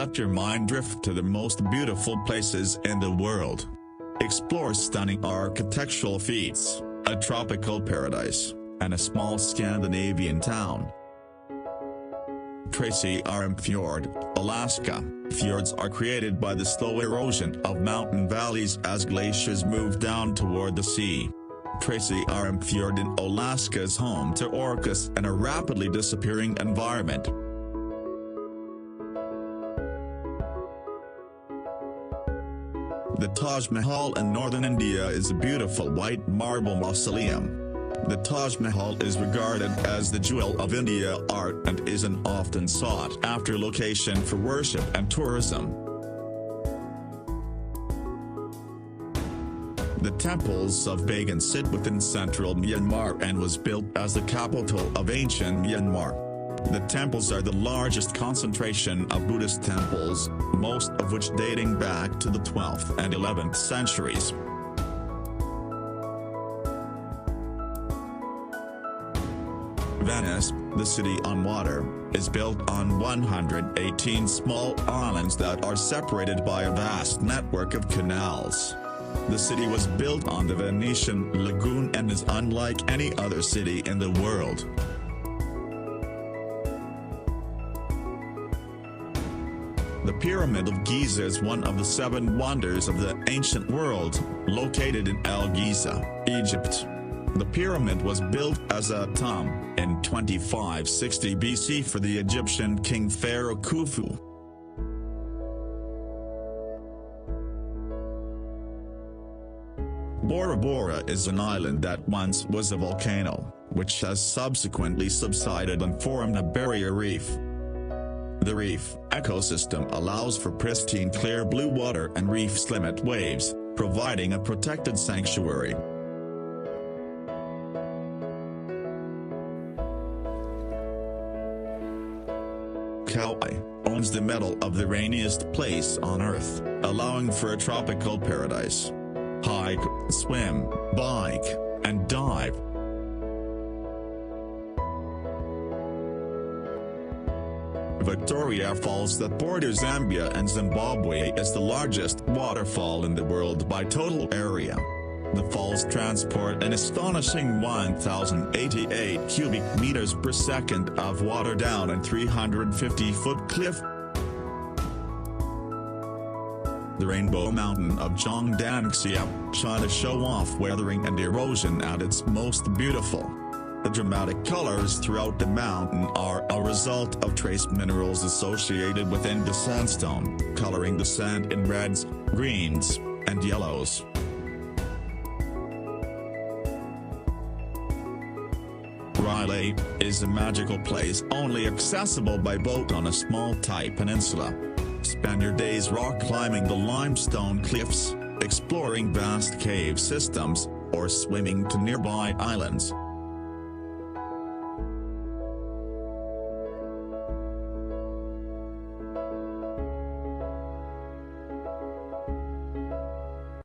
let your mind drift to the most beautiful places in the world. Explore stunning architectural feats, a tropical paradise, and a small Scandinavian town. Tracy Arm Fjord, Alaska. Fjords are created by the slow erosion of mountain valleys as glaciers move down toward the sea. Tracy Arm Fjord in Alaska is home to orcas and a rapidly disappearing environment. The Taj Mahal in northern India is a beautiful white marble mausoleum. The Taj Mahal is regarded as the jewel of India art and is an often sought-after location for worship and tourism. The temples of Bagan sit within central Myanmar and was built as the capital of ancient Myanmar. The temples are the largest concentration of Buddhist temples, most of which dating back to the 12th and 11th centuries. Venice, the city on water, is built on 118 small islands that are separated by a vast network of canals. The city was built on the Venetian lagoon and is unlike any other city in the world. The Pyramid of Giza is one of the 7 wonders of the ancient world, located in El Giza, Egypt. The pyramid was built as a tomb in 2560 BC for the Egyptian king Pharaoh Khufu. Bora Bora is an island that once was a volcano, which has subsequently subsided and formed a barrier reef. The reef ecosystem allows for pristine clear blue water and reefs limit waves, providing a protected sanctuary. Kauai owns the medal of the rainiest place on Earth, allowing for a tropical paradise. Hike, swim, bike, and dive. Victoria Falls that borders Zambia and Zimbabwe is the largest waterfall in the world by total area. The falls transport an astonishing 1,088 cubic meters per second of water down a 350-foot cliff. The Rainbow Mountain of Zhangdanxia, China show off weathering and erosion at its most beautiful. The dramatic colors throughout the mountain are a result of trace minerals associated within the sandstone, coloring the sand in reds, greens, and yellows. Railay is a magical place only accessible by boat on a small Thai peninsula. Spend your days rock climbing the limestone cliffs, exploring vast cave systems, or swimming to nearby islands.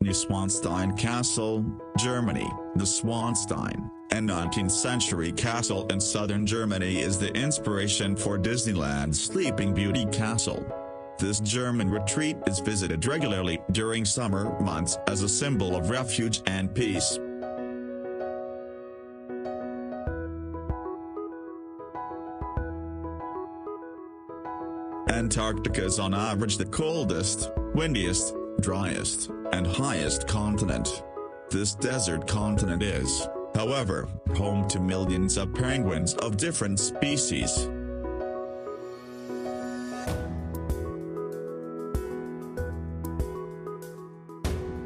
Neuschwanstein Castle, Germany. The Schwanstein, a 19th century castle in southern Germany, is the inspiration for Disneyland's Sleeping Beauty Castle. This German retreat is visited regularly during summer months as a symbol of refuge and peace. Antarctica is on average the coldest, windiest, driest, and highest continent. This desert continent is, however, home to millions of penguins of different species.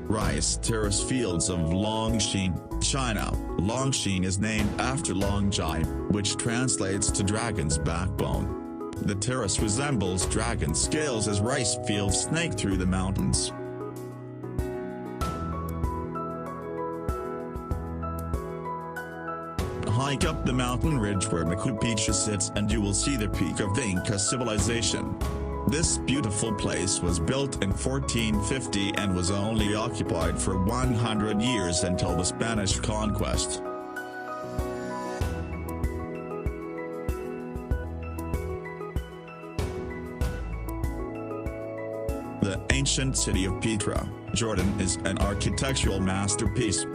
Rice terrace fields of Longshan, China. Longshan is named after Longjai, which translates to dragon's backbone. The terrace resembles dragon scales as rice fields snake through the mountains. Hike up the mountain ridge where Machu Picchu sits and you will see the peak of the Inca civilization. This beautiful place was built in 1450 and was only occupied for 100 years until the Spanish conquest. The ancient city of Petra, Jordan is an architectural masterpiece.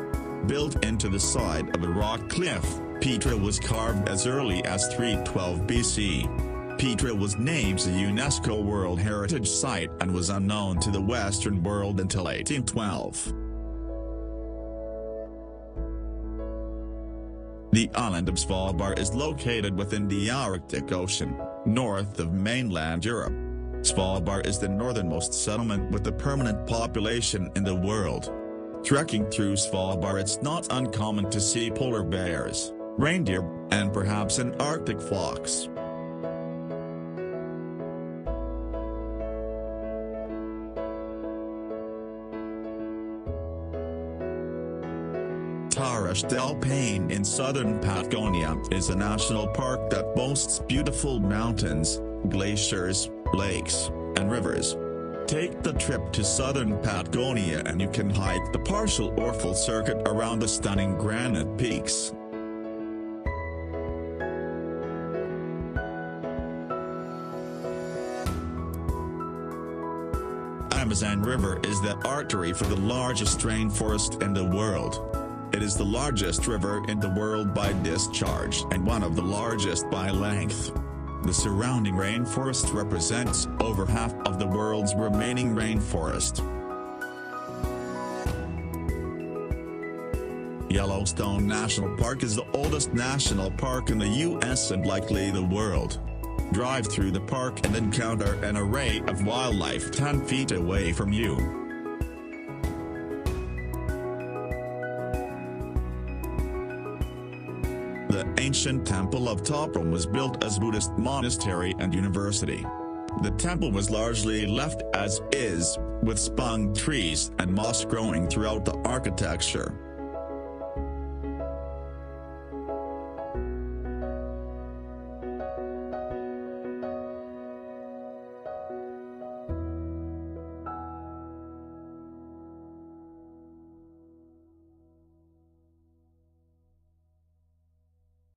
Built into the side of a rock cliff, Petra was carved as early as 312 BC. Petra was named a UNESCO World Heritage Site and was unknown to the Western world until 1812. The island of Svalbard is located within the Arctic Ocean, north of mainland Europe. Svalbard is the northernmost settlement with a permanent population in the world. Trekking through Svalbard, it's not uncommon to see polar bears, reindeer, and perhaps an Arctic fox. Torres del Paine in southern Patagonia is a national park that boasts beautiful mountains, glaciers, lakes, and rivers. Take the trip to southern Patagonia and you can hike the partial or full circuit around the stunning granite peaks. Amazon River is the artery for the largest rainforest in the world. It is the largest river in the world by discharge and one of the largest by length. The surrounding rainforest represents over half of the world's remaining rainforest. Yellowstone National Park is the oldest national park in the U.S. and likely the world. Drive through the park and encounter an array of wildlife 10 feet away from you. The ancient Temple of Toprom was built as Buddhist monastery and university. The temple was largely left as is, with spung trees and moss growing throughout the architecture.